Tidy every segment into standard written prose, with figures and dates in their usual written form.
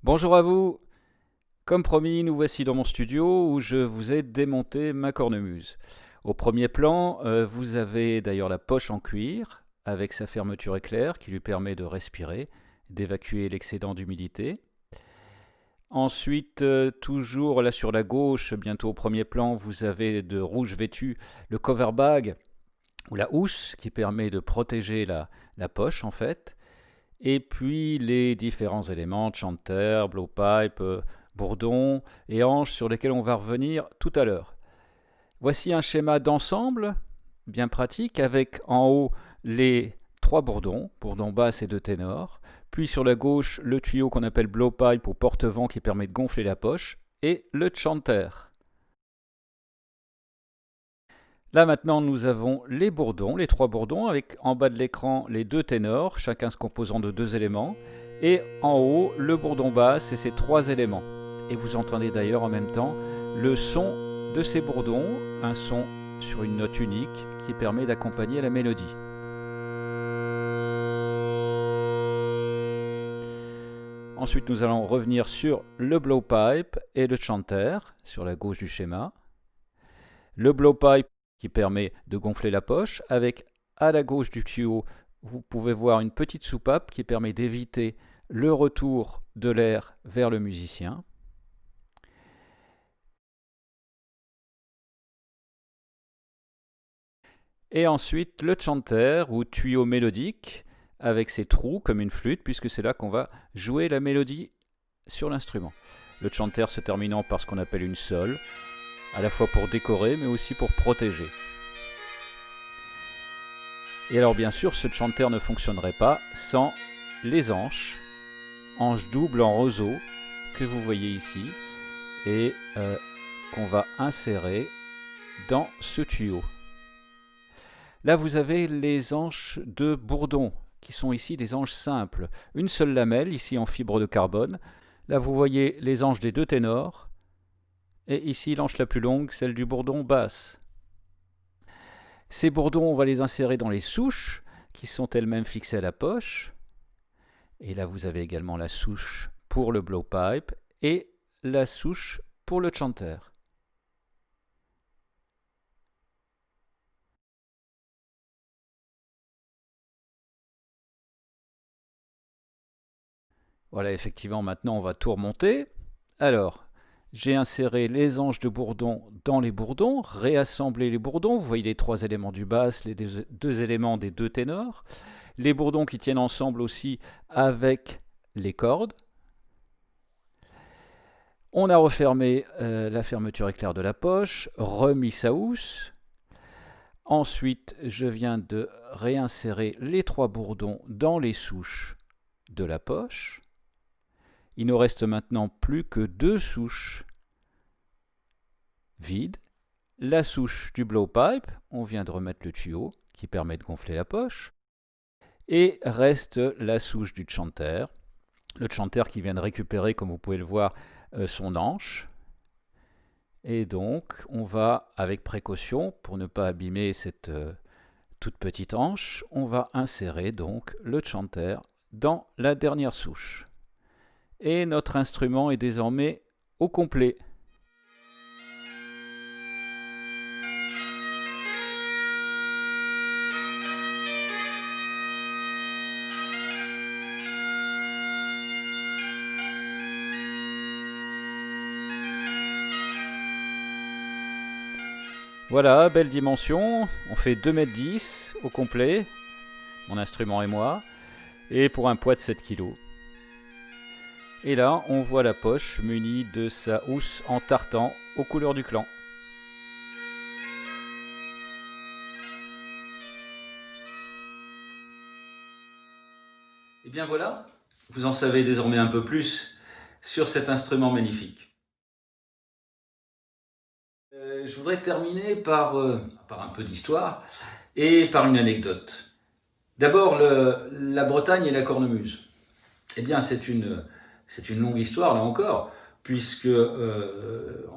Bonjour à vous. Comme promis, nous voici dans mon studio où je vous ai démonté ma cornemuse. Au premier plan, vous avez d'ailleurs la poche en cuir avec sa fermeture éclair qui lui permet de respirer, d'évacuer l'excédent d'humidité. Ensuite, toujours là sur la gauche, bientôt au premier plan, vous avez de rouge vêtu le cover bag ou la housse qui permet de protéger la poche en fait. Et puis les différents éléments, chanter, blowpipe, bourdon et hanche sur lesquels on va revenir tout à l'heure. Voici un schéma d'ensemble bien pratique avec en haut les trois bourdons, bourdon basse et deux ténors, puis sur la gauche le tuyau qu'on appelle blowpipe ou porte-vent qui permet de gonfler la poche, et le chanter. Là maintenant nous avons les bourdons, les trois bourdons, avec en bas de l'écran les deux ténors, chacun se composant de deux éléments, et en haut le bourdon basse et ses trois éléments. Et vous entendez d'ailleurs en même temps le son de ces bourdons, un son sur une note unique qui permet d'accompagner la mélodie. Ensuite nous allons revenir sur le blowpipe et le chanter, sur la gauche du schéma. Le blowpipe qui permet de gonfler la poche, avec à la gauche du tuyau, vous pouvez voir une petite soupape qui permet d'éviter le retour de l'air vers le musicien. Et ensuite le chanter ou tuyau mélodique avec ses trous comme une flûte, puisque c'est là qu'on va jouer la mélodie sur l'instrument. Le chanter se terminant par ce qu'on appelle une sole, à la fois pour décorer mais aussi pour protéger. Et alors bien sûr, ce chanter ne fonctionnerait pas sans les anches doubles en roseau que vous voyez ici et qu'on va insérer dans ce tuyau. Là vous avez les anches de bourdon qui sont ici des anches simples, une seule lamelle ici en fibre de carbone. Là vous voyez les anches des deux ténors et ici l'anche la plus longue, celle du bourdon basse. Ces bourdons, on va les insérer dans les souches qui sont elles-mêmes fixées à la poche. Et là, vous avez également la souche pour le blowpipe et la souche pour le chanter. Voilà, effectivement, maintenant, on va tout remonter. Alors, j'ai inséré les anches de bourdon dans les bourdons, réassemblé les bourdons. Vous voyez les trois éléments du basse, les deux éléments des deux ténors. Les bourdons qui tiennent ensemble aussi avec les cordes. On a refermé la fermeture éclair de la poche, remis sa housse. Ensuite, je viens de réinsérer les trois bourdons dans les souches de la poche. Il ne reste maintenant plus que deux souches vides. La souche du blowpipe, on vient de remettre le tuyau qui permet de gonfler la poche. Et reste la souche du chanter. Le chanter qui vient de récupérer, comme vous pouvez le voir, son anche. Et donc, on va, avec précaution, pour ne pas abîmer cette toute petite hanche, on va insérer donc le chanter dans la dernière souche. Et notre instrument est désormais au complet. Voilà, belle dimension. On fait 2,10 m au complet, mon instrument et moi, et pour un poids de 7 kg. Et là, on voit la poche munie de sa housse en tartan aux couleurs du clan. Et bien voilà, vous en savez désormais un peu plus sur cet instrument magnifique. Je voudrais terminer par un peu d'histoire et par une anecdote. D'abord, la Bretagne et la cornemuse. Eh bien, c'est une longue histoire, là encore, puisque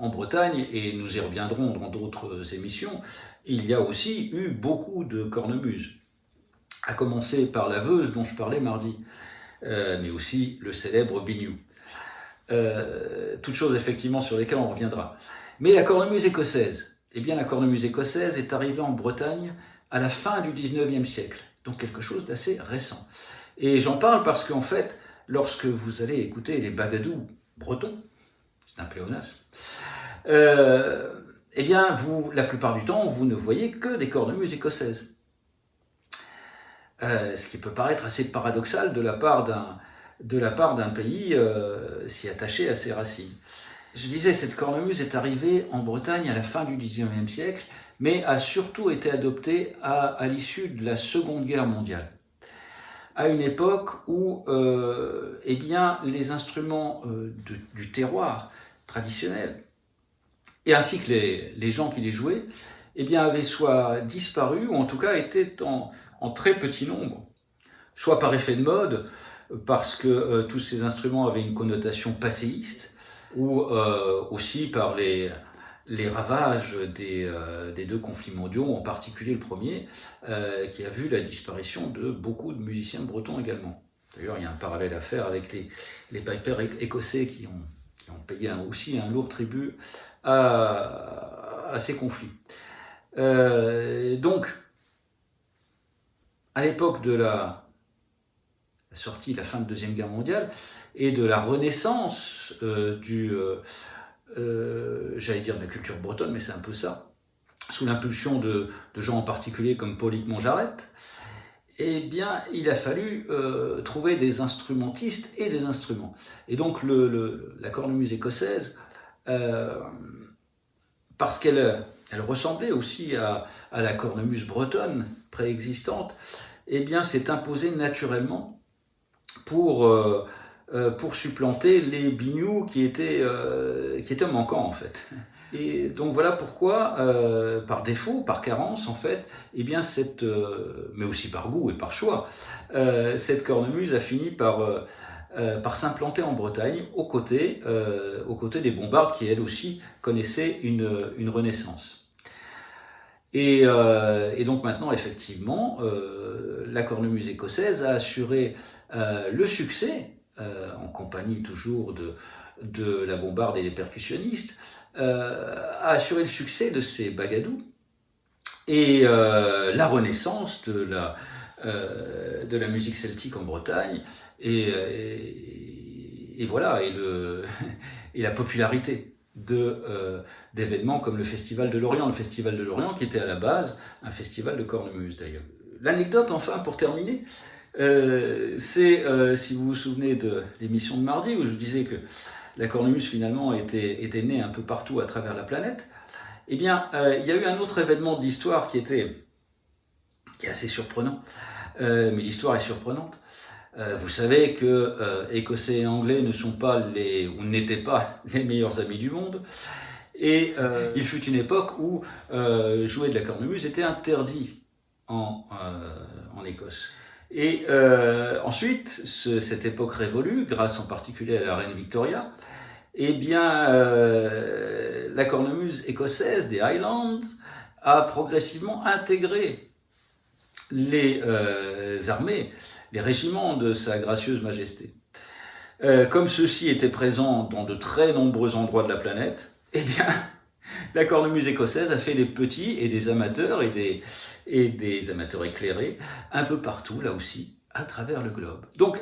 en Bretagne, et nous y reviendrons dans d'autres émissions, il y a aussi eu beaucoup de cornemuses, à commencer par la Veuse dont je parlais mardi, mais aussi le célèbre Biniou. Toutes choses effectivement sur lesquelles on reviendra. Mais la cornemuse écossaise, eh bien la cornemuse écossaise est arrivée en Bretagne à la fin du 19e siècle, donc quelque chose d'assez récent. Et j'en parle parce qu'en fait, lorsque vous allez écouter les bagadous bretons, c'est un pléonasme, eh bien vous, la plupart du temps, vous ne voyez que des cornemuses écossaises. Ce qui peut paraître assez paradoxal de la part d'un pays si attaché à ses racines. Je disais, cette cornemuse est arrivée en Bretagne à la fin du XIXe siècle, mais a surtout été adoptée à l'issue de la Seconde Guerre mondiale, à une époque où eh bien, les instruments du terroir traditionnel, et ainsi que les gens qui les jouaient, eh bien, avaient soit disparu, ou en tout cas étaient en très petit nombre, soit par effet de mode, parce que tous ces instruments avaient une connotation passéiste, ou aussi par les ravages des deux conflits mondiaux, en particulier le premier, qui a vu la disparition de beaucoup de musiciens bretons également. D'ailleurs, il y a un parallèle à faire avec les pipers écossais qui ont payé aussi un lourd tribut à ces conflits. Donc, à l'époque de la sortie, la fin de la Deuxième Guerre mondiale, et de la renaissance j'allais dire de la culture bretonne, mais c'est un peu ça, sous l'impulsion de gens en particulier comme Paulique Monjaret, eh bien, il a fallu trouver des instrumentistes et des instruments. Et donc, la cornemuse écossaise, parce qu'elle ressemblait aussi à la cornemuse bretonne préexistante, eh bien, s'est imposée naturellement pour supplanter les binious qui étaient manquants en fait. Et donc voilà pourquoi, par défaut, par carence en fait, eh bien mais aussi par goût et par choix, cette cornemuse a fini par s'implanter en Bretagne aux côtés des bombardes qui elles aussi connaissaient une renaissance. Et donc maintenant, effectivement, la cornemuse écossaise a assuré le succès, en compagnie toujours de la bombarde et des percussionnistes, a assuré le succès de ces bagadous et la renaissance de la musique celtique en Bretagne et voilà, et la popularité d'événements comme le Festival de Lorient. Le Festival de Lorient qui était à la base un festival de cornemuse d'ailleurs. L'anecdote enfin pour terminer, c'est, si vous vous souvenez de l'émission de mardi où je vous disais que la cornemuse finalement était née un peu partout à travers la planète, eh bien il y a eu un autre événement de l'histoire qui est assez surprenant, mais l'histoire est surprenante. Vous savez que Écossais et Anglais ne sont pas ou n'étaient pas les meilleurs amis du monde. Et il fut une époque où jouer de la cornemuse était interdit en Écosse. Et ensuite, cette époque révolue, grâce en particulier à la reine Victoria, eh bien, la cornemuse écossaise des Highlands a progressivement intégré les armées, les régiments de Sa Gracieuse Majesté. Comme ceux-ci étaient présents dans de très nombreux endroits de la planète, eh bien, la cornemuse écossaise a fait des petits et des amateurs et des amateurs éclairés un peu partout, là aussi, à travers le globe. Donc,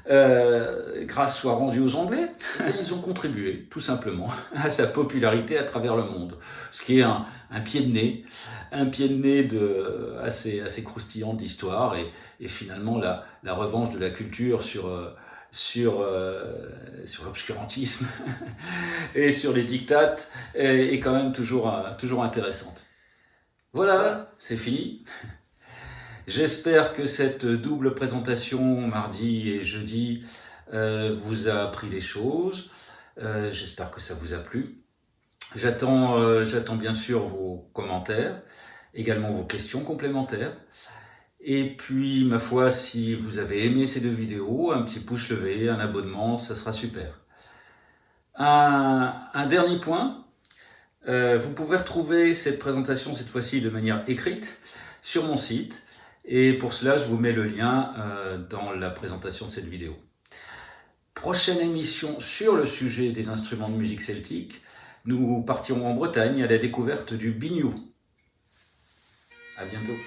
grâce soit rendue aux Anglais, ils ont contribué, tout simplement, à sa popularité à travers le monde. Ce qui est un pied de nez, assez croustillant de l'histoire, et finalement la revanche de la culture sur l'obscurantisme et sur les dictates est quand même toujours intéressante. Voilà, c'est fini. J'espère que cette double présentation, mardi et jeudi, vous a appris des choses. J'espère que ça vous a plu. J'attends bien sûr vos commentaires, également vos questions complémentaires. Et puis, ma foi, si vous avez aimé ces deux vidéos, un petit pouce levé, un abonnement, ça sera super. Un dernier point, vous pouvez retrouver cette présentation, cette fois-ci de manière écrite, sur mon site. Et pour cela, je vous mets le lien dans la présentation de cette vidéo. Prochaine émission sur le sujet des instruments de musique celtique. Nous partirons en Bretagne à la découverte du biniou. À bientôt.